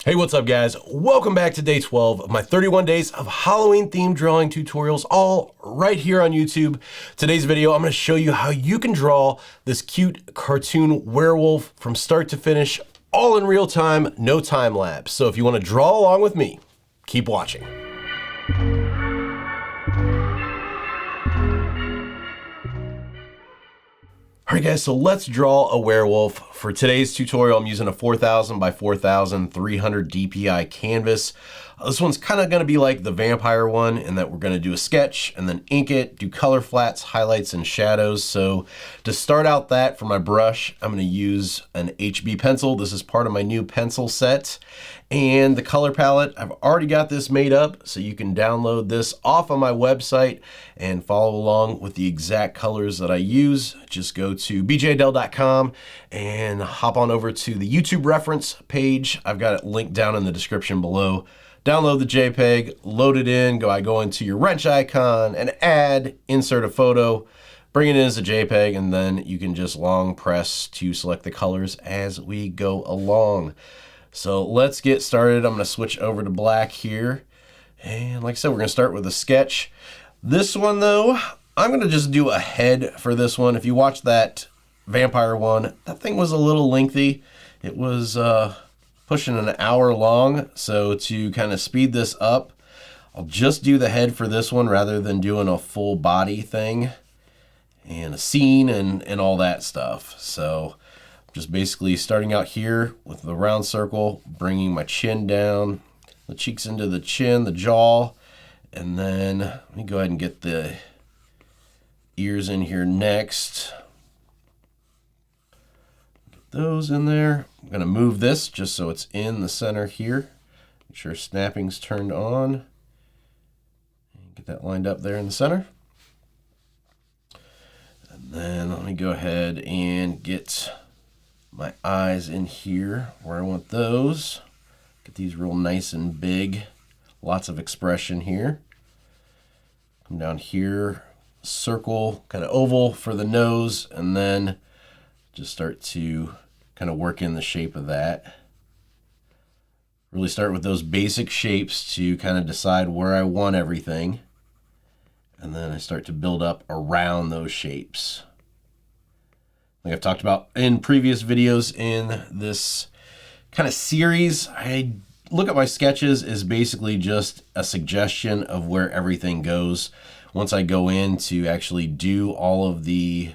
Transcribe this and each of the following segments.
Hey, what's up guys? Welcome back to day 12 of my 31 days of Halloween themed drawing tutorials, all right here on YouTube. Today's video, I'm gonna show you how you can draw this cute cartoon werewolf from start to finish, all in real time, no time lapse. So if you wanna draw along with me, keep watching. All right guys, so let's draw a werewolf. For today's tutorial, I'm using a 4000 by 4300 DPI canvas. This one's kind of going to be like the vampire one in that we're going to do a sketch and then ink it, do color flats, highlights, and shadows. So to start out that for my brush, I'm going to use an HB pencil. This is part of my new pencil set. And the color palette, I've already got this made up, so you can download this off of my website and follow along with the exact colors that I use. Just go to bjadell.com and hop on over to the YouTube reference page. I've got it linked down in the description below. Download the JPEG, load it in, go into your wrench icon and add, insert a photo, bring it in as a JPEG, and then you can just long press to select the colors as we go along. So let's get started. I'm going to switch over to black here. And like I said, we're going to start with a sketch. This one though, I'm going to just do a head for this one. If you watch that vampire one, that thing was a little lengthy. It was pushing an hour long. So to kind of speed this up, I'll just do the head for this one rather than doing a full body thing and a scene and all that stuff. So just basically starting out here with the round circle, bringing my chin down, the cheeks into the chin, the jaw, and then let me go ahead and get the ears in here next. Get those in there. I'm going to move this just so it's in the center here. Make sure snapping's turned on. Get that lined up there in the center. And then let me go ahead and get my eyes in here where I want those. Get these real nice and big. Lots of expression here. Come down here, circle, kind of oval for the nose, and then just start to kind of work in the shape of that. Really start with those basic shapes to kind of decide where I want everything. And then I start to build up around those shapes. Like I've talked about in previous videos in this kind of series, I look at my sketches as basically just a suggestion of where everything goes. Once I go in to actually do all of the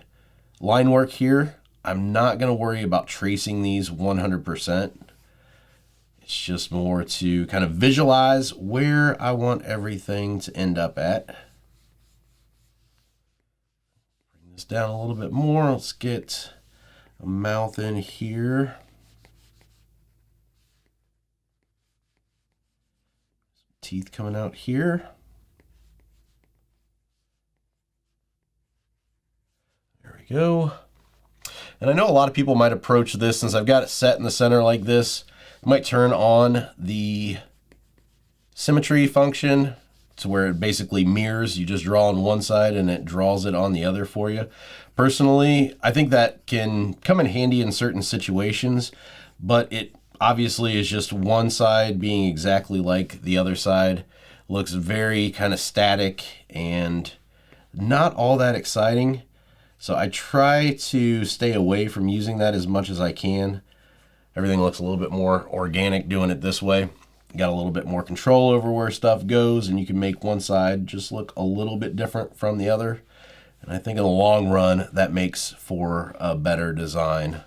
line work here, I'm not going to worry about tracing these 100%. It's just more to kind of visualize where I want everything to end up at. Bring this down a little bit more. Let's get a mouth in here. Teeth coming out here. There we go. And I know a lot of people might approach this, since I've got it set in the center like this, you might turn on the symmetry function to where it basically mirrors. You just draw on one side and it draws it on the other for you. Personally, I think that can come in handy in certain situations, but it obviously is just one side being exactly like the other side. Looks very kind of static and not all that exciting. So I try to stay away from using that as much as I can. Everything looks a little bit more organic doing it this way. You got a little bit more control over where stuff goes, and you can make one side just look a little bit different from the other. And I think in the long run, that makes for a better design.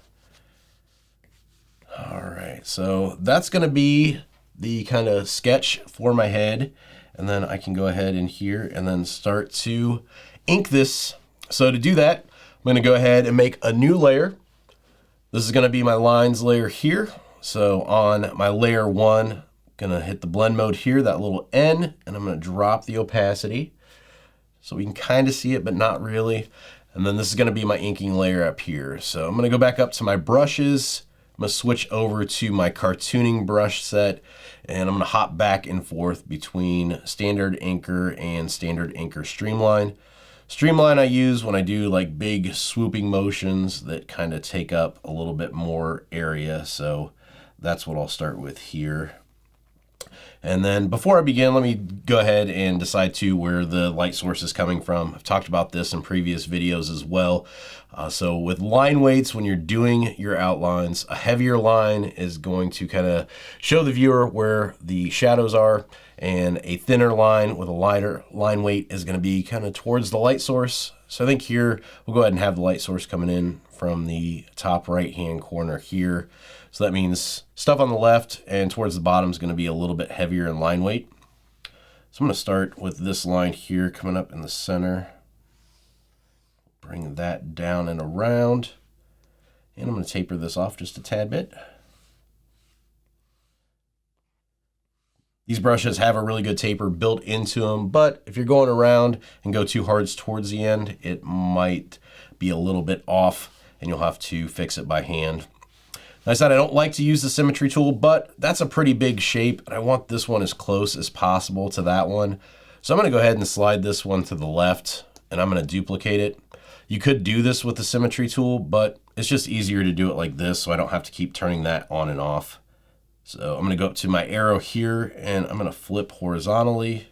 All right, so that's going to be the kind of sketch for my head. And then I can go ahead in here and then start to ink this. So to do that, I'm going to go ahead and make a new layer. This is going to be my lines layer here. So on my layer 1, I'm going to hit the blend mode here, that little N, and I'm going to drop the opacity so we can kind of see it, but not really. And then this is going to be my inking layer up here. So I'm going to go back up to my brushes. I'm going to switch over to my cartooning brush set, and I'm going to hop back and forth between standard inker and standard inker streamline. Streamline I use when I do like big swooping motions that kind of take up a little bit more area. So that's what I'll start with here. And then before I begin, let me go ahead and decide too where the light source is coming from. I've talked about this in previous videos as well. So with line weights, when you're doing your outlines, a heavier line is going to kind of show the viewer where the shadows are, and a thinner line with a lighter line weight is going to be kind of towards the light source. So I think here we'll go ahead and have the light source coming in from the top right hand corner here. So that means stuff on the left and towards the bottom is going to be a little bit heavier in line weight. So I'm going to start with this line here coming up in the center. Bring that down and around. And I'm going to taper this off just a tad bit. These brushes have a really good taper built into them, but if you're going around and go too hard towards the end, it might be a little bit off and you'll have to fix it by hand. Like I said, I don't like to use the symmetry tool, but that's a pretty big shape, and I want this one as close as possible to that one. So I'm going to go ahead and slide this one to the left, and I'm going to duplicate it. You could do this with the symmetry tool, but it's just easier to do it like this, so I don't have to keep turning that on and off. So I'm going to go up to my arrow here, and I'm going to flip horizontally.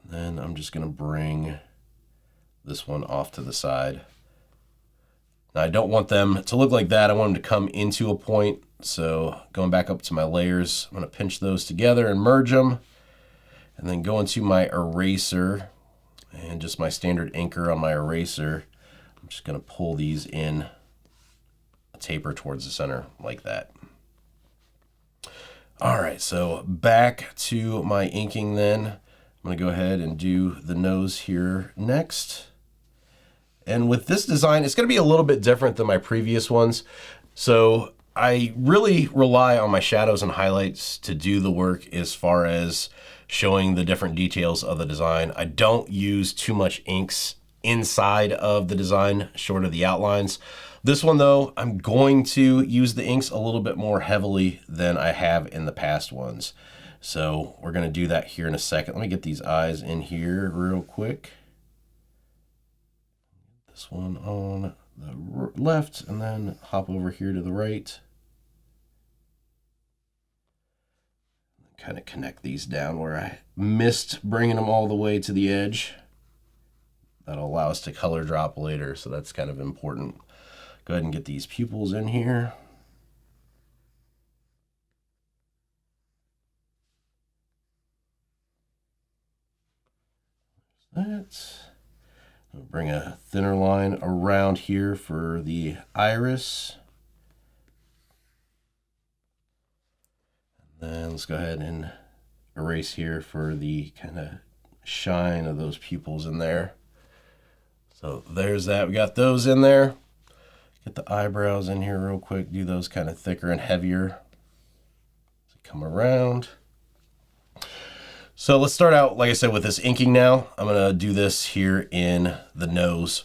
And then I'm just going to bring this one off to the side. Now, I don't want them to look like that. I want them to come into a point. So going back up to my layers, I'm going to pinch those together and merge them. And then go into my eraser and just my standard anchor on my eraser. I'm just going to pull these in a taper towards the center like that. All right, so back to my inking then. I'm going to go ahead and do the nose here next. And with this design, it's going to be a little bit different than my previous ones. So I really rely on my shadows and highlights to do the work as far as showing the different details of the design. I don't use too much inks inside of the design, short of the outlines. This one though, I'm going to use the inks a little bit more heavily than I have in the past ones. So we're going to do that here in a second. Let me get these eyes in here real quick. This one on the left, and then hop over here to the right. Kind of connect these down where I missed bringing them all the way to the edge. That'll allow us to color drop later, so that's kind of important. Go ahead and get these pupils in here. That. I'll bring a thinner line around here for the iris. And then let's go ahead and erase here for the kind of shine of those pupils in there. So there's that. We got those in there. Get the eyebrows in here real quick. Do those kind of thicker and heavier. So come around. So let's start out, like I said, with this inking now. I'm going to do this here in the nose.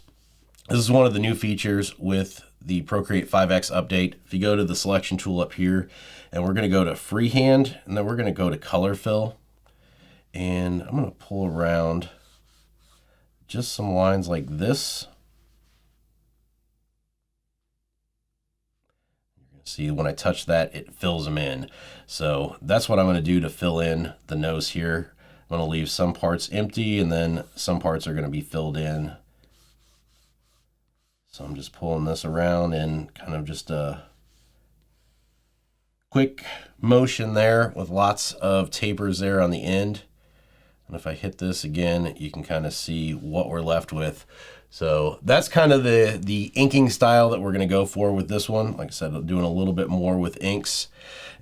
This is one of the new features with the PROCREATE 5X update. If you go to the selection tool up here, and we're going to go to freehand, and then we're going to go to color fill. And I'm going to pull around just some lines like this. See, when I touch that, it fills them in. So that's what I'm going to do to fill in the nose here. I'm going to leave some parts empty, and then some parts are going to be filled in. So I'm just pulling this around in kind of just a quick motion there with lots of tapers there on the end. And if I hit this again, you can kind of see what we're left with. So that's kind of the inking style that we're going to go for with this one. Like I said, I'm doing a little bit more with inks,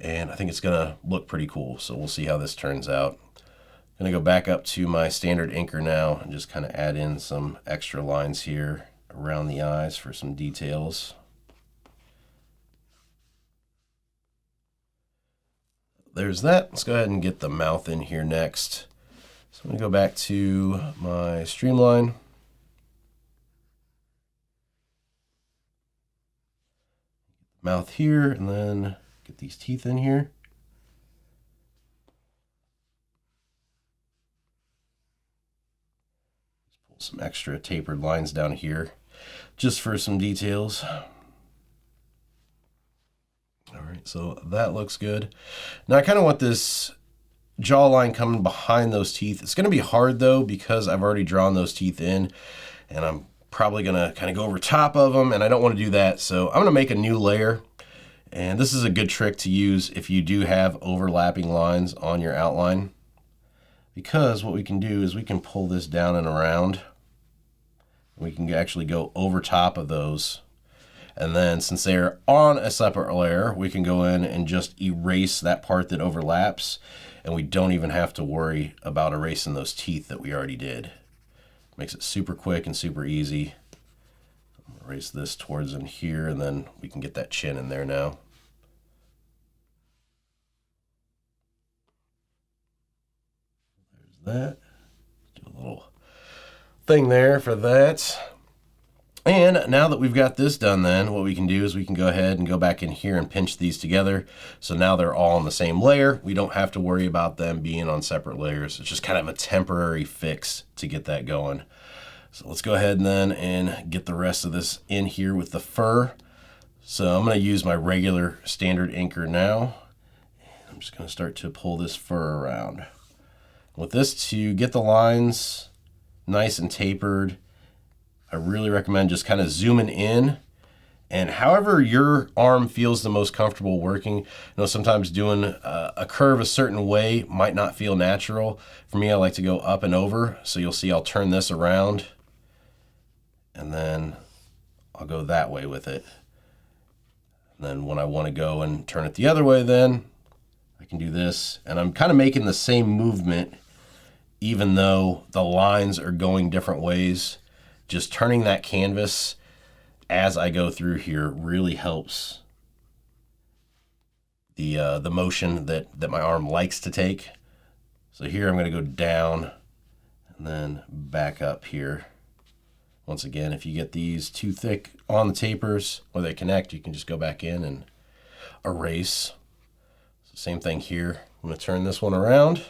and I think it's going to look pretty cool. So we'll see how this turns out. I'm going to go back up to my standard inker now and just kind of add in some extra lines here around the eyes for some details. There's that. Let's go ahead and get the mouth in here next. So I'm going to go back to my streamline. Mouth here, and then get these teeth in here. Just pull some extra tapered lines down here just for some details. All right, so that looks good. Now I kind of want this jawline coming behind those teeth. It's going to be hard though because I've already drawn those teeth in, and I'm probably going to kind of go over top of them, and I don't want to do that. So I'm going to make a new layer, and this is a good trick to use if you do have overlapping lines on your outline, because what we can do is we can pull this down and around. We can actually go over top of those. And then since they're on a separate layer, we can go in and just erase that part that overlaps, and we don't even have to worry about erasing those teeth that we already did. Makes it super quick and super easy. Erase this towards in here, and then we can get that chin in there now. There's that. Do a little thing there for that. And now that we've got this done, then what we can do is we can go ahead and go back in here and pinch these together. So now they're all on the same layer. We don't have to worry about them being on separate layers. It's just kind of a temporary fix to get that going. So let's go ahead and then get the rest of this in here with the fur. So I'm going to use my regular standard inker now. I'm just going to start to pull this fur around. With this, to get the lines nice and tapered, I really recommend just kind of zooming in, and however your arm feels the most comfortable working. You know, sometimes doing a curve a certain way might not feel natural. For me, I like to go up and over. So you'll see I'll turn this around, and then I'll go that way with it. And then when I want to go and turn it the other way, then I can do this. And I'm kind of making the same movement, even though the lines are going different ways. Just turning that canvas as I go through here really helps the motion that my arm likes to take. So here I'm going to go down and then back up here. Once again, if you get these too thick on the tapers or they connect, you can just go back in and erase. So same thing here. I'm going to turn this one around.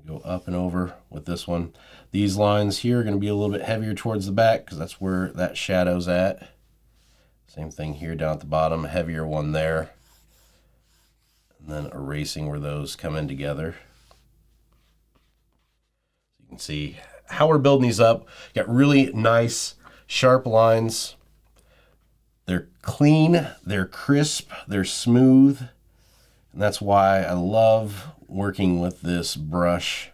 Go up and over with this one. These lines here are going to be a little bit heavier towards the back because that's where that shadow's at. Same thing here down at the bottom, heavier one there. And then erasing where those come in together. You can see how we're building these up. Got really nice, sharp lines. They're clean, they're crisp, they're smooth. And that's why I love working with this brush.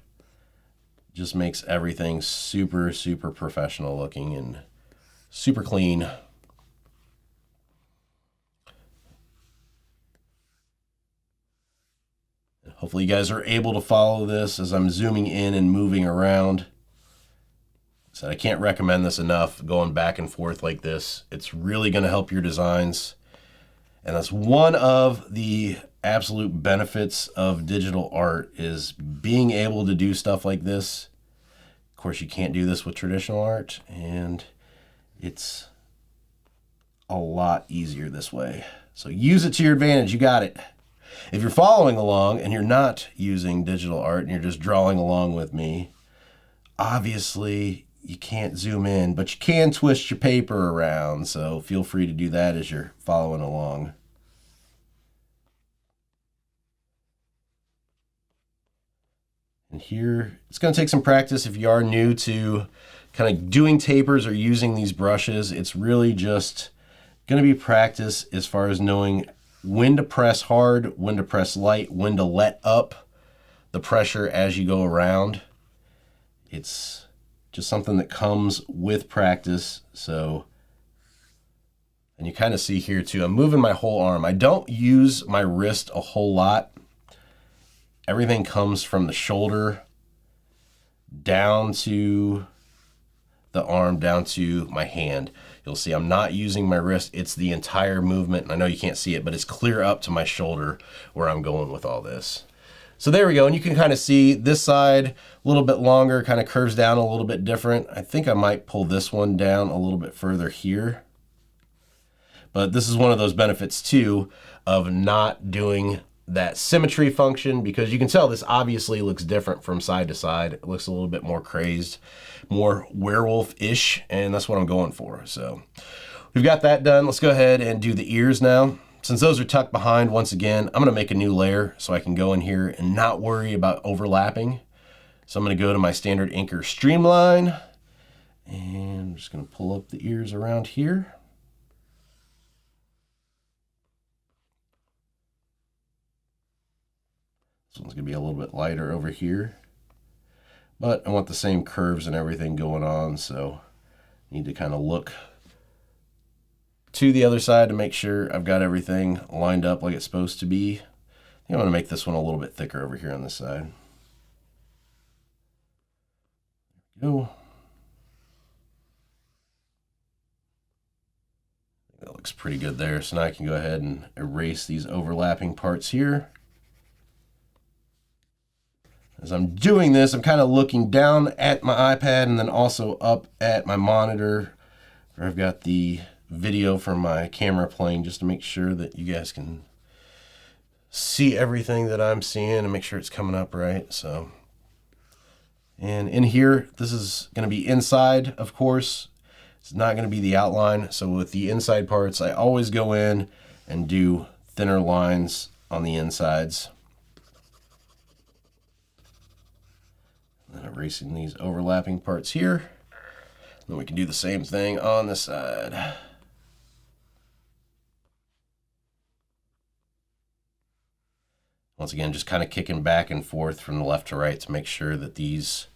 Just makes everything super, super professional looking and super clean. Hopefully you guys are able to follow this as I'm zooming in and moving around. So I can't recommend this enough, going back and forth like this. It's really going to help your designs. And that's one of the absolute benefits of digital art, is being able to do stuff like this. Of course, you can't do this with traditional art, and it's a lot easier this way. So use it to your advantage. You got it. If you're following along and you're not using digital art and you're just drawing along with me, obviously you can't zoom in, but you can twist your paper around. So feel free to do that as you're following along. And here, it's going to take some practice if you are new to kind of doing tapers or using these brushes. It's really just going to be practice as far as knowing when to press hard, when to press light, when to let up the pressure as you go around. It's just something that comes with practice. So, and you kind of see here too, I'm moving my whole arm. I don't use my wrist a whole lot. Everything comes from the shoulder down to the arm, down to my hand. You'll see I'm not using my wrist. It's the entire movement. I know you can't see it, but it's clear up to my shoulder where I'm going with all this. So there we go. And you can kind of see this side a little bit longer, kind of curves down a little bit different. I think I might pull this one down a little bit further here. But this is one of those benefits too of not doing that symmetry function, because you can tell this obviously looks different from side to side. It looks a little bit more crazed, more werewolf-ish, and that's what I'm going for. So we've got that done. Let's go ahead and do the ears now. since those are tucked behind, once again, I'm going to make a new layer so I can go in here and not worry about overlapping. So I'm going to go to my standard inker streamline, and I'm just going to pull up the ears around here. This one's going to be a little bit lighter over here, but I want the same curves and everything going on, so I need to kind of look to the other side to make sure I've got everything lined up like it's supposed to be. I think I'm going to make this one a little bit thicker over here on this side. There we go. That looks pretty good there. So now I can go ahead and erase these overlapping parts here. As I'm doing this, I'm kind of looking down at my iPad and then also up at my monitor where I've got the video from my camera playing, just to make sure that you guys can see everything that I'm seeing and make sure it's coming up right. So, and in here, this is going to be inside, of course. It's not going to be the outline. So with the inside parts, I always go in and do thinner lines on the insides. And erasing these overlapping parts here. Then we can do the same thing on the side. Once again, just kind of kicking back and forth from the left to right to make sure that these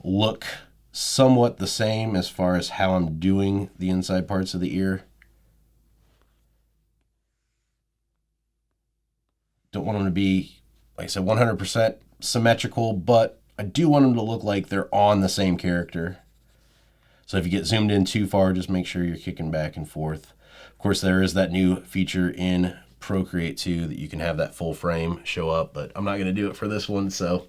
look somewhat the same as far as how I'm doing the inside parts of the ear. Don't want them to be, like I said, 100% symmetrical, but I do want them to look like they're on the same character. So if you get zoomed in too far, just make sure you're kicking back and forth. Of course, there is that new feature in PROCREATE too that you can have that full frame show up, but I'm not going to do it for this one. So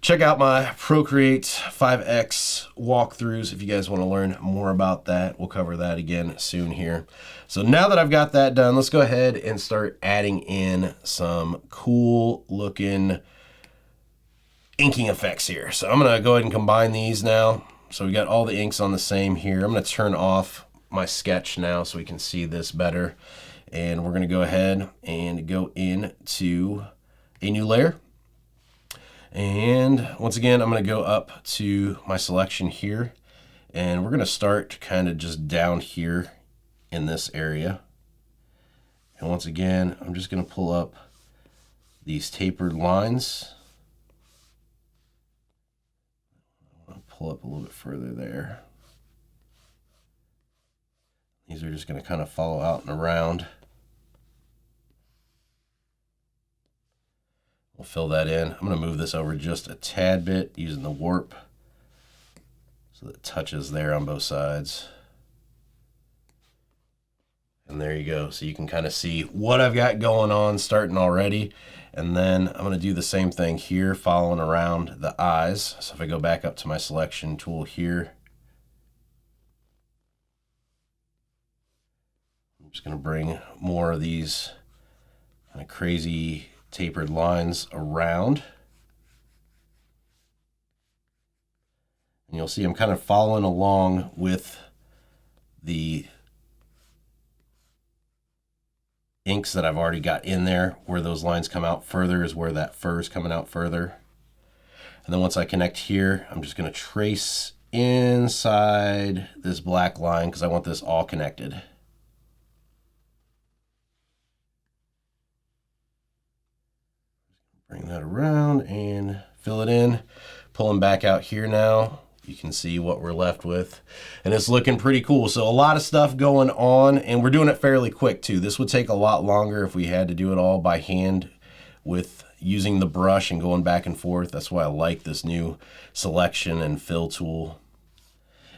check out my PROCREATE 5X walkthroughs if you guys want to learn more about that. We'll cover that again soon here. So now that I've got that done, let's go ahead and start adding in some cool looking inking effects here. So I'm going to go ahead and combine these now. So we got all the inks on the same here. I'm going to turn off my sketch now so we can see this better. And we're going to go ahead and go into a new layer. And once again, I'm going to go up to my selection here. And we're going to start kind of just down here in this area. And once again, I'm just going to pull up these tapered lines. Pull up a little bit further there. These are just going to kind of follow out and around. We'll fill that in. I'm going to move this over just a tad bit using the warp so that it touches there on both sides. And there you go. So you can kind of see what I've got going on starting already. And then I'm going to do the same thing here, following around the eyes. So if I go back up to my selection tool here, I'm just going to bring more of these kind of crazy tapered lines around. And you'll see I'm kind of following along with the inks that I've already got in there. Where those lines come out further is where that fur is coming out further. And then once I connect here, I'm just going to trace inside this black line because I want this all connected. Bring that around and fill it in. Pulling back out here now, you can see what we're left with, and it's looking pretty cool. So a lot of stuff going on, and we're doing it fairly quick too. This would take a lot longer if we had to do it all by hand with using the brush and going back and forth. That's why I like this new selection and fill tool.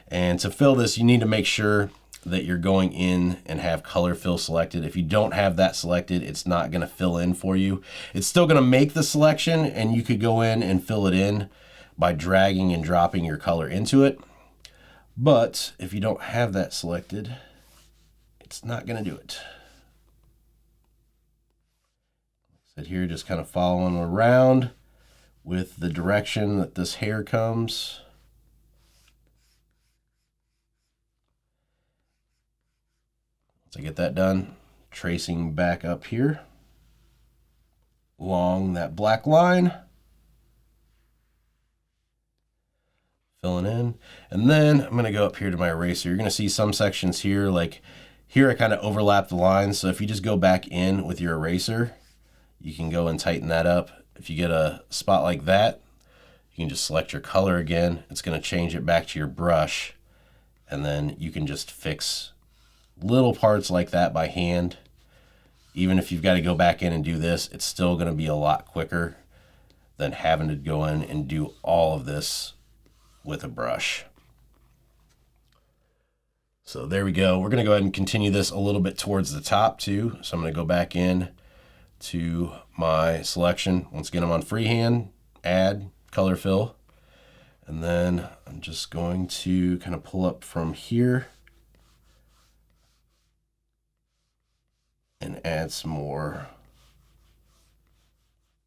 And to fill this, you need to make sure that you're going in and have color fill selected. If you don't have that selected, it's not going to fill in for you. It's still going to make the selection, and you could go in and fill it in by dragging and dropping your color into it. But if you don't have that selected, it's not going to do it. So here, just kind of following around with the direction that this hair comes. Once I get that done, tracing back up here along that black line, filling in. And then I'm going to go up here to my eraser. You're going to see some sections here, like here I kind of overlap the lines. So if you just go back in with your eraser, you can go and tighten that up. If you get a spot like that, you can just select your color again. It's going to change it back to your brush. And then you can just fix little parts like that by hand. Even if you've got to go back in and do this, it's still going to be a lot quicker than having to go in and do all of this with a brush. So there we go. We're going to go ahead and continue this a little bit towards the top too. So I'm going to go back in to my selection. Once again, I'm on freehand, add, color fill. And then I'm just going to kind of pull up from here and add some more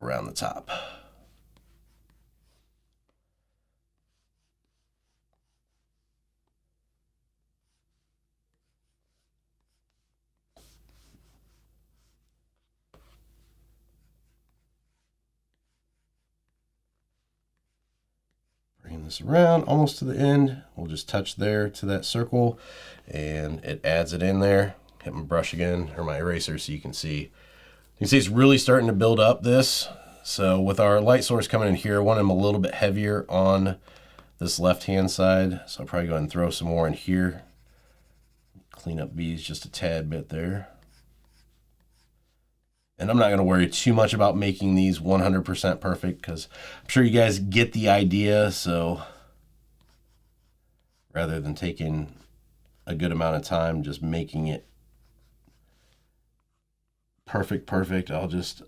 around the top. Bring this around almost to the end. We'll just touch there to that circle and it adds it in there. Hit my brush again, or my eraser, so you can see. You can see it's really starting to build up this. So with our light source coming in here, I want them a little bit heavier on this left-hand side. So I'll probably go ahead and throw some more in here. Clean up these just a tad bit there. And I'm not gonna worry too much about making these 100% perfect because I'm sure you guys get the idea. So rather than taking a good amount of time just making it perfect, I'll just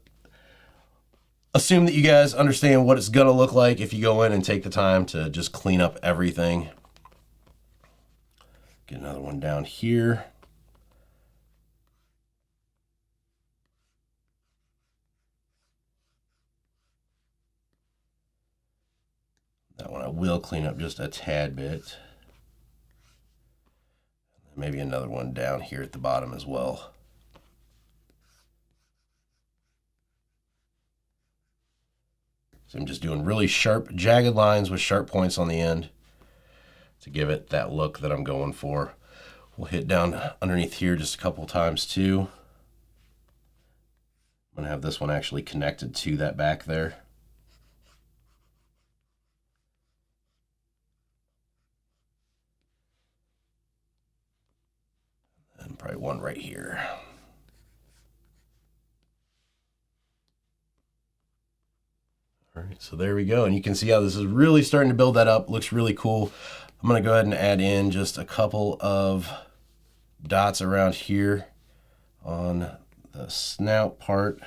assume that you guys understand what it's gonna look like if you go in and take the time to just clean up everything. Get another one down here. That one I will clean up just a tad bit. Maybe another one down here at the bottom as well. So I'm just doing really sharp, jagged lines with sharp points on the end to give it that look that I'm going for. We'll hit down underneath here just a couple times too. I'm gonna have this one actually connected to that back there. And probably one right here. All right, so there we go. And you can see how this is really starting to build that up. Looks really cool. I'm gonna go ahead and add in just a couple of dots around here on the snout part.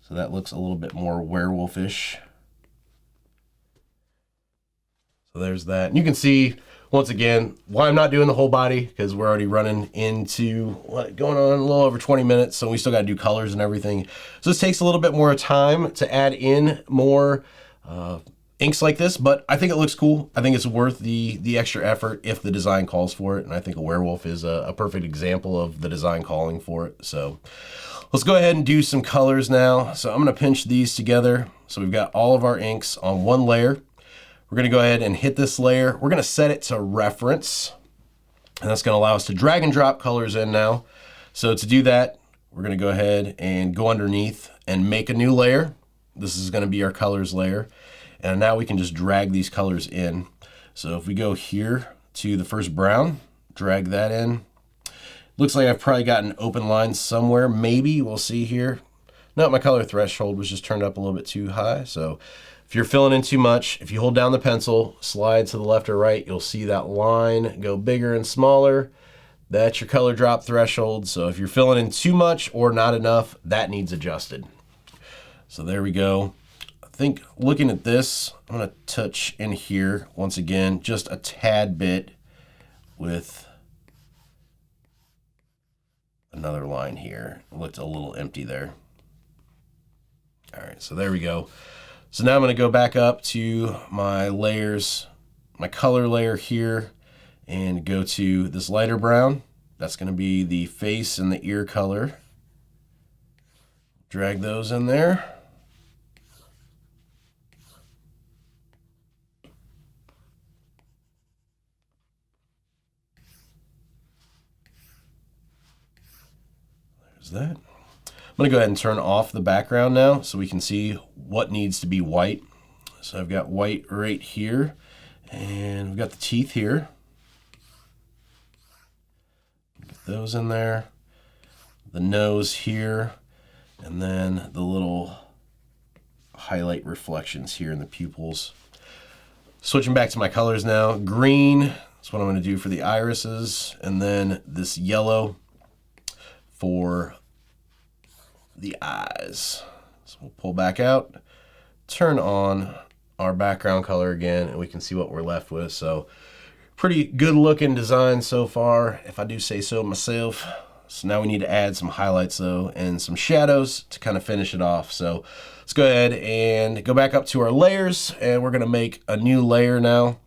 So that looks a little bit more werewolfish. So there's that. And you can see, once again, why I'm not doing the whole body, because we're already running into going on a little over 20 minutes, so we still got to do colors and everything. So this takes a little bit more time to add in more inks like this, but I think it looks cool. I think it's worth the extra effort if the design calls for it, and I think a werewolf is a perfect example of the design calling for it. So let's go ahead and do some colors now. So I'm going to pinch these together. So we've got all of our inks on one layer. We're going to go ahead and hit this layer. We're going to set it to reference, and that's going to allow us to drag and drop colors in now. So to do that, we're going to go ahead and go underneath and make a new layer. This is going to be our colors layer. And now we can just drag these colors in. So if we go here to the first brown, drag that in. Looks like I've probably got an open line somewhere. Maybe, we'll see here. No, my color threshold was just turned up a little bit too high. So if you're filling in too much, if you hold down the pencil, slide to the left or right, you'll see that line go bigger and smaller. That's your color drop threshold. So if you're filling in too much or not enough, that needs adjusted. So there we go. I think looking at this, I'm gonna touch in here once again, just a tad bit with another line here. It looked a little empty there. All right, so there we go. So now I'm going to go back up to my layers, my color layer here, and go to this lighter brown. That's going to be the face and the ear color. Drag those in there. There's that. I'm going to go ahead and turn off the background now so we can see what needs to be white. So I've got white right here, and we've got the teeth here. Get those in there. The nose here, and then the little highlight reflections here in the pupils. Switching back to my colors now. Green is what I'm going to do for the irises, and then this yellow for the eyes. So we'll pull back out, turn on our background color again, and we can see what we're left with. So pretty good looking design so far, if I do say so myself. So now we need to add some highlights though and some shadows to kind of finish it off. So let's go ahead and go back up to our layers, and we're going to make a new layer now.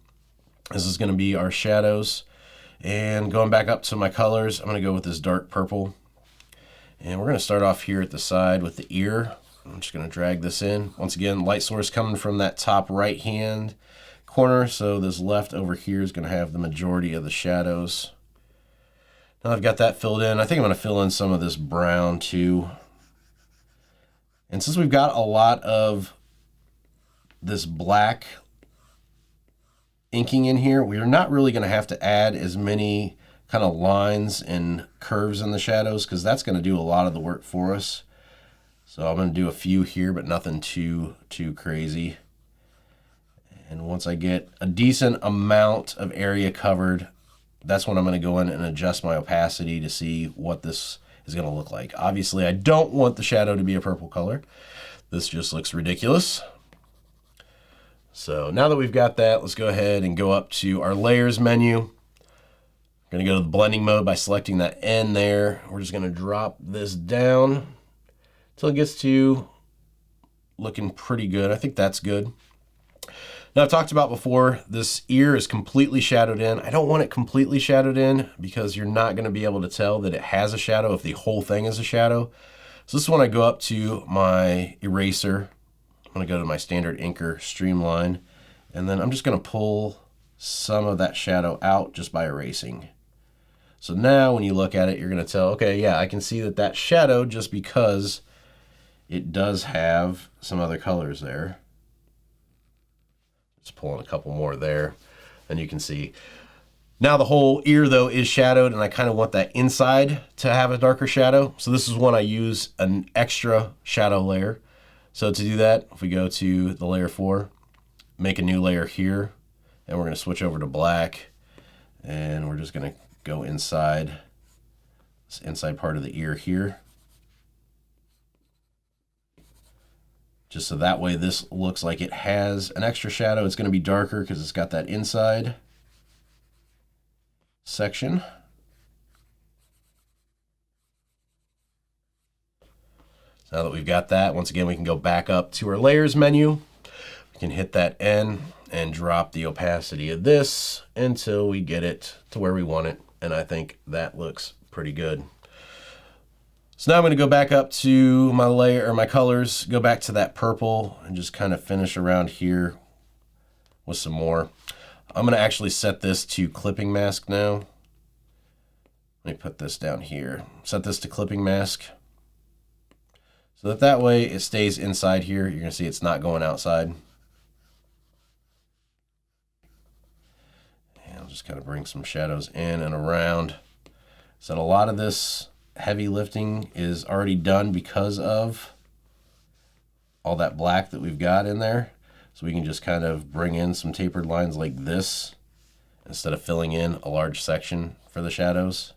This is going to be our shadows. And going back up to my colors, I'm going to go with this dark purple. And we're going to start off here at the side with the ear. I'm just going to drag this in. Once again, light source coming from that top right hand corner. So this left over here is going to have the majority of the shadows. Now I've got that filled in. I think I'm going to fill in some of this brown too. And since we've got a lot of this black inking in here, we're not really going to have to add as many kind of lines and curves in the shadows, because that's going to do a lot of the work for us. So I'm going to do a few here, but nothing too crazy. And once I get a decent amount of area covered, that's when I'm going to go in and adjust my opacity to see what this is going to look like. Obviously, I don't want the shadow to be a purple color. This just looks ridiculous. So now that we've got that, let's go ahead and go up to our layers menu. I'm going to go to the blending mode by selecting that N there. We're just going to drop this down until it gets to looking pretty good. I think that's good. Now, I've talked about before, this ear is completely shadowed in. I don't want it completely shadowed in because you're not going to be able to tell that it has a shadow if the whole thing is a shadow. So this is when I go up to my eraser. I'm going to go to my standard inker streamline, and then I'm just going to pull some of that shadow out just by erasing. So now when you look at it, you're going to tell, okay, yeah, I can see that that shadow just because it does have some other colors there. Just pulling a couple more there, and you can see. Now the whole ear though is shadowed, and I kind of want that inside to have a darker shadow. So this is when I use an extra shadow layer. So to do that, if we go to the layer 4, make a new layer here, and we're going to switch over to black, and we're just going to go inside this inside part of the ear here. Just so that way this looks like it has an extra shadow. It's going to be darker because it's got that inside section. So now that we've got that, once again, we can go back up to our layers menu. We can hit that N and drop the opacity of this until we get it to where we want it. And I think that looks pretty good. So now I'm going to go back up to my layer or my colors, go back to that purple, and just kind of finish around here with some more. I'm going to actually set this to clipping mask now. Let me put this down here. Set this to clipping mask. So that way it stays inside here. You're going to see it's not going outside. And I'll just kind of bring some shadows in and around. So a lot of this heavy lifting is already done because of all that black that we've got in there. So we can just kind of bring in some tapered lines like this instead of filling in a large section for the shadows.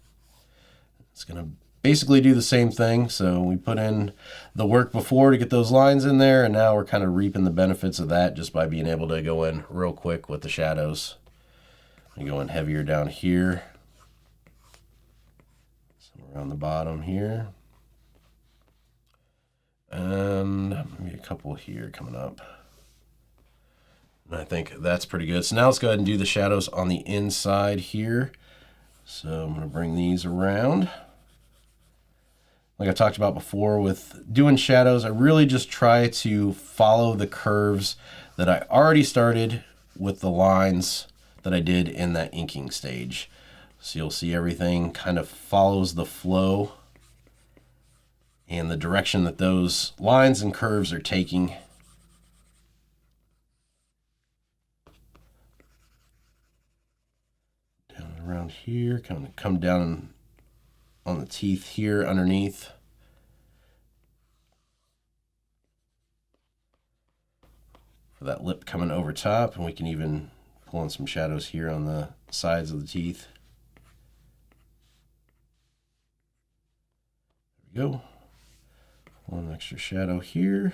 It's going to basically do the same thing. So we put in the work before to get those lines in there, and now we're kind of reaping the benefits of that just by being able to go in real quick with the shadows. We go in heavier down here. Around the bottom here, and maybe a couple here coming up. And I think that's pretty good. So now let's go ahead and do the shadows on the inside here. So I'm going to bring these around. Like I talked about before with doing shadows, I really just try to follow the curves that I already started with the lines that I did in that inking stage. So you'll see everything kind of follows the flow and the direction that those lines and curves are taking. Down around here, kind of come down on the teeth here underneath. For that lip coming over top, and we can even pull in some shadows here on the sides of the teeth. There we go. One extra shadow here.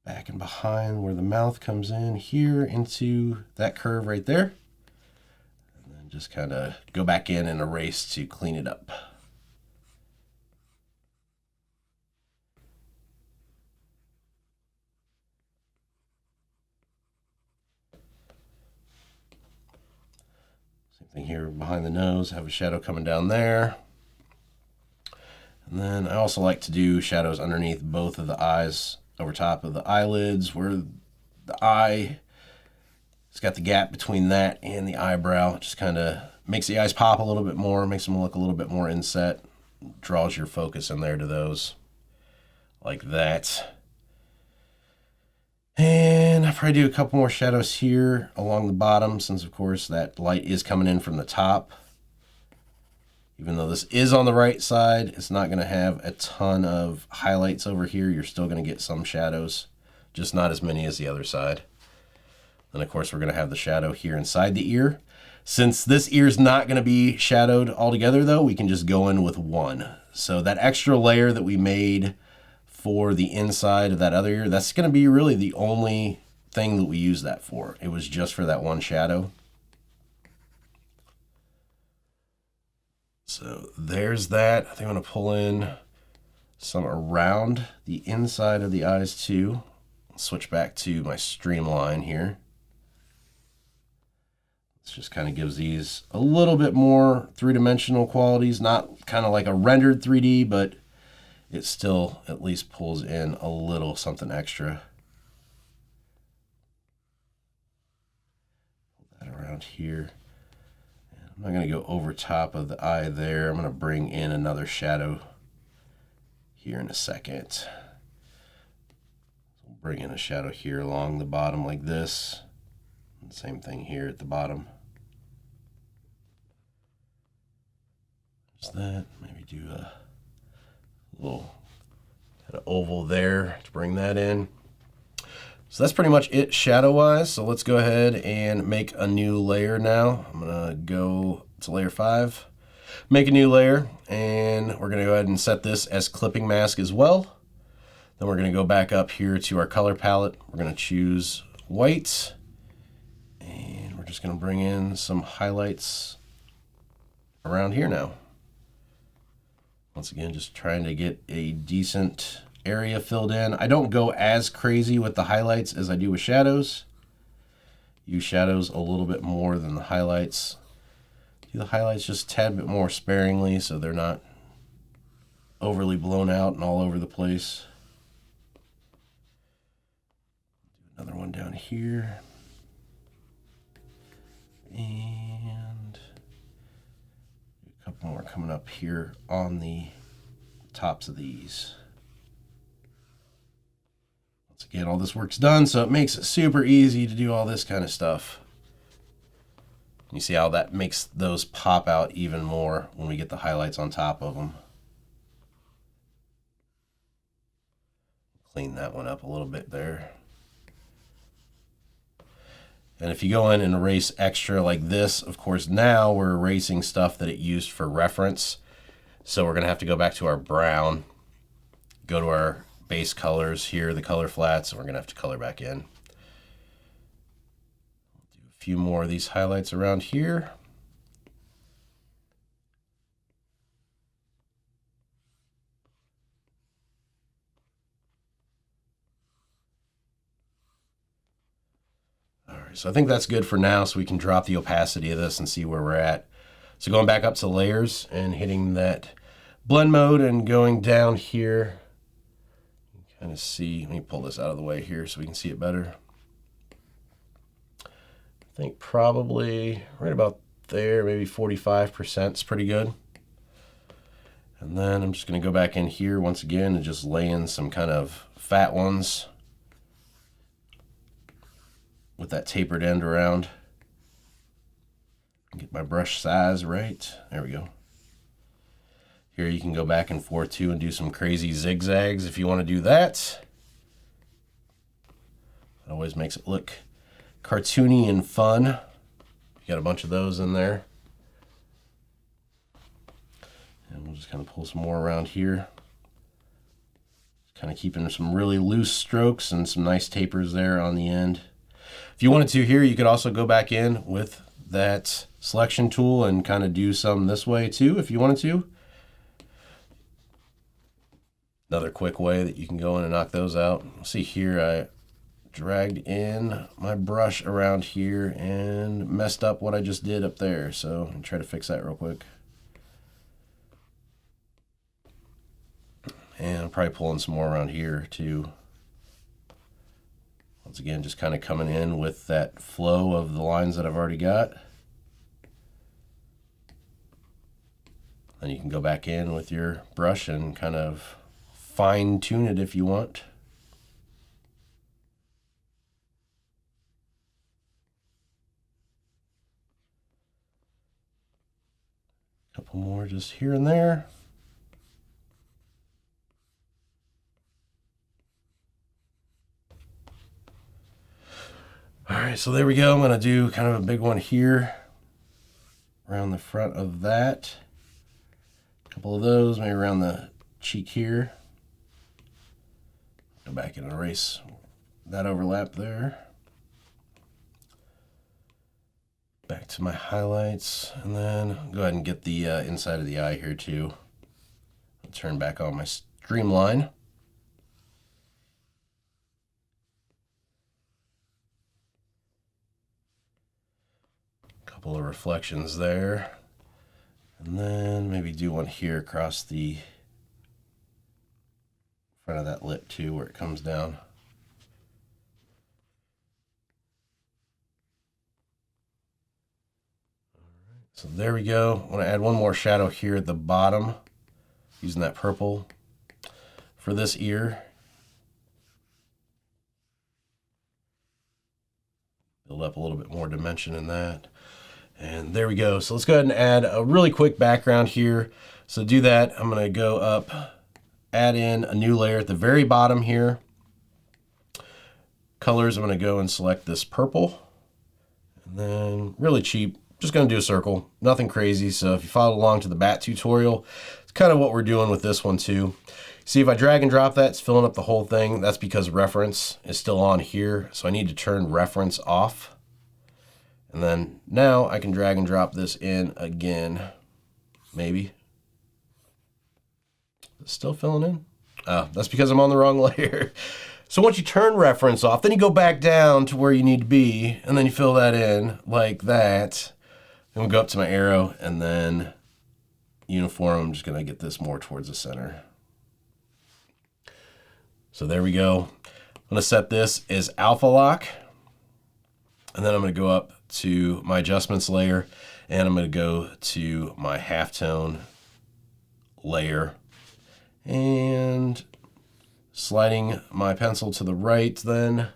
Back and behind where the mouth comes in here into that curve right there. And then just kind of go back in and erase to clean it up. Same thing here behind the nose, have a shadow coming down there. And then I also like to do shadows underneath both of the eyes, over top of the eyelids, where the eye, it's got the gap between that and the eyebrow. It just kind of makes the eyes pop a little bit more, makes them look a little bit more inset, draws your focus in there to those, like that. And I'll probably do a couple more shadows here along the bottom, since of course that light is coming in from the top. Even though this is on the right side, it's not going to have a ton of highlights over here. You're still going to get some shadows, just not as many as the other side. Then of course we're going to have the shadow here inside the ear. Since this ear is not going to be shadowed altogether though, we can just go in with one. So that extra layer that we made for the inside of that other ear, that's going to be really the only thing that we use that for. It was just for that one shadow. So there's that. I think I'm going to pull in some around the inside of the eyes too. Switch back to my streamline here. This just kind of gives these a little bit more three-dimensional qualities, not kind of like a rendered 3D, but it still at least pulls in a little something extra. Pull that around here. I'm not going to go over top of the eye there. I'm going to bring in another shadow here in a second. We'll bring in a shadow here along the bottom like this. And same thing here at the bottom. Just that. Maybe do a little kind of oval there to bring that in. So that's pretty much it shadow-wise. So let's go ahead and make a new layer now. I'm gonna go to layer 5, make a new layer, and we're gonna go ahead and set this as clipping mask as well. Then we're gonna go back up here to our color palette. We're gonna choose white, and we're just gonna bring in some highlights around here now. Once again, just trying to get a decent area filled in. I don't go as crazy with the highlights as I do with shadows. Use shadows a little bit more than the highlights. Do the highlights just a tad bit more sparingly so they're not overly blown out and all over the place. Do another one down here. And a couple more coming up here on the tops of these. Again, all this work's done, so it makes it super easy to do all this kind of stuff. You see how that makes those pop out even more when we get the highlights on top of them. Clean that one up a little bit there. And if you go in and erase extra like this, of course, now we're erasing stuff that it used for reference. So we're going to have to go back to our brown, go to our base colors here, the color flats, and we're going to have to color back in. Do a few more of these highlights around here. so I think that's good for now, so we can drop the opacity of this and see where we're at. So going back up to layers and hitting that blend mode and going down here, kind of see, let me pull this out of the way here so we can see it better. I think probably right about there, maybe 45% is pretty good. And then I'm just going to go back in here once again and just lay in some kind of fat ones with that tapered end around. Get my brush size right. There we go. Here you can go back and forth too and do some crazy zigzags if you want to do that. It always makes it look cartoony and fun. You got a bunch of those in there. And we'll just kind of pull some more around here. Kind of keeping some really loose strokes and some nice tapers there on the end. If you wanted to here, you could also go back in with that selection tool and kind of do some this way too if you wanted to. Another quick way that you can go in and knock those out. See here, I dragged in my brush around here and messed up what I just did up there. So I'll try to fix that real quick. And I'm probably pulling some more around here too. Once again, just kind of coming in with that flow of the lines that I've already got. Then you can go back in with your brush and kind of fine tune it if you want. A couple more just here and there. All right, so there we go. I'm going to do kind of a big one here around the front of that. A couple of those, maybe around the cheek here. Go back and erase that overlap there. Back to my highlights, and then go ahead and get the inside of the eye here too. I'll turn back on my streamline. Couple of reflections there, and then maybe do one here across the front of that lip too where it comes down. So there we go. I want to add one more shadow here at the bottom using that purple for this ear. Build up a little bit more dimension in that. And there we go. So let's go ahead and add a really quick background here. So to do that, I'm going to go up, add in a new layer at the very bottom here. Colors, I'm going to go and select this purple. And then really cheap, just going to do a circle, nothing crazy. So if you followed along to the bat tutorial, it's kind of what we're doing with this one too. See, if I drag and drop that, it's filling up the whole thing. That's because reference is still on here. So I need to turn reference off. And then now I can drag and drop this in again, maybe. It's still filling in? Oh, that's because I'm on the wrong layer. So once you turn reference off, then you go back down to where you need to be, and then you fill that in like that. Then we'll go up to my arrow, and then uniform, I'm just gonna get this more towards the center. So there we go. I'm gonna set this as alpha lock, and then I'm gonna go up to my adjustments layer, and I'm going to go to my halftone layer, and sliding my pencil to the right, then I'm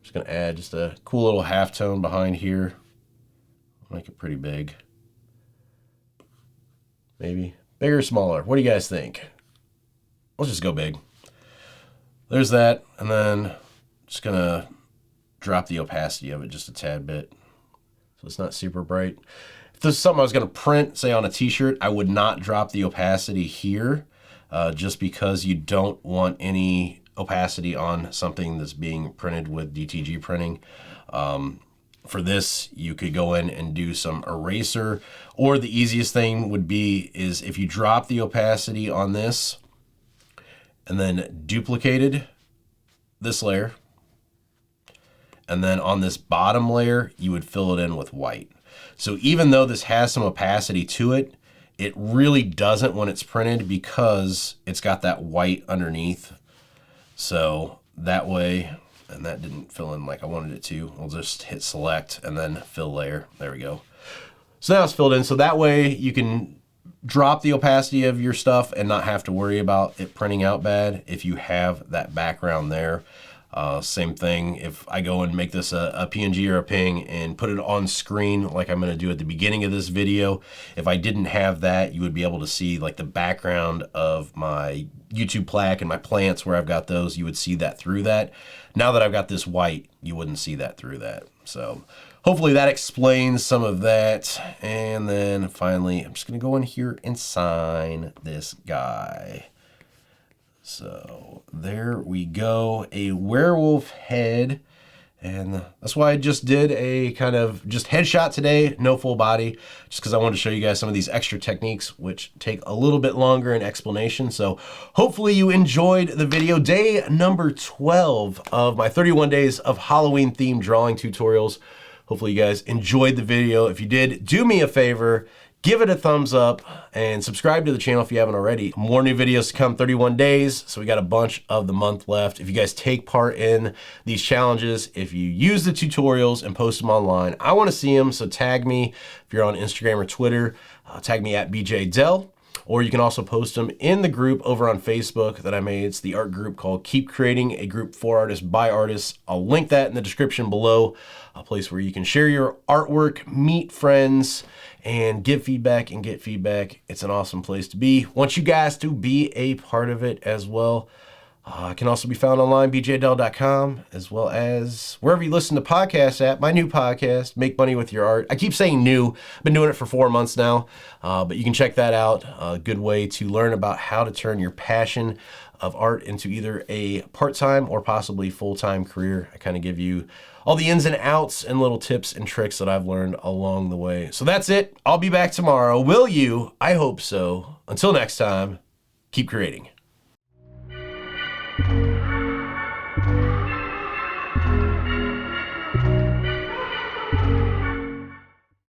just going to add just a cool little halftone behind here. Make it pretty big. Maybe bigger or smaller. What do you guys think? Let's just go big. There's that, and then just going to drop the opacity of it just a tad bit, so it's not super bright. If this is something I was going to print, say on a t-shirt, I would not drop the opacity here, just because you don't want any opacity on something that's being printed with DTG printing. For this, you could go in and do some eraser, or the easiest thing would be is if you drop the opacity on this and then duplicated this layer, and then on this bottom layer, you would fill it in with white. So even though this has some opacity to it, it really doesn't when it's printed because it's got that white underneath. So that way, and that didn't fill in like I wanted it to. I'll just hit select and then fill layer. There we go. So now it's filled in. So that way you can drop the opacity of your stuff and not have to worry about it printing out bad if you have that background there. Same thing if I go and make this a PNG or a ping and put it on screen like I'm going to do at the beginning of this video. If I didn't have that, you would be able to see like the background of my YouTube plaque and my plants where I've got those. You would see that through that. Now that I've got this white, you wouldn't see that through that. So hopefully that explains some of that. And then finally, I'm just going to go in here and sign this guy. So there we go, a werewolf head. And that's why I just did a kind of just headshot today, no full body, just because I wanted to show you guys some of these extra techniques, which take a little bit longer in explanation. So hopefully you enjoyed the video. Day number 12 of my 31 days of Halloween themed drawing tutorials. Hopefully you guys enjoyed the video. If you did, do me a favor, give it a thumbs up and subscribe to the channel if you haven't already. More new videos to come, 31 days. So we got a bunch of the month left. If you guys take part in these challenges, if you use the tutorials and post them online, I want to see them. So tag me if you're on Instagram or Twitter, tag me at BJDell. Or you can also post them in the group over on Facebook that I made. It's the art group called Keep Creating, a group for artists by artists. I'll link that in the description below, a place where you can share your artwork, meet friends, and give feedback and get feedback. It's an awesome place to be. Want you guys to be a part of it as well. I can also be found online, bjdell.com, as well as wherever you listen to podcasts at. My new podcast, Make Money With Your Art. I keep saying new. I've been doing it for 4 months now, but you can check that out. A good way to learn about how to turn your passion of art into either a part-time or possibly full-time career. I kind of give you all the ins and outs and little tips and tricks that I've learned along the way. So that's it. I'll be back tomorrow. Will you? I hope so. Until next time, keep creating.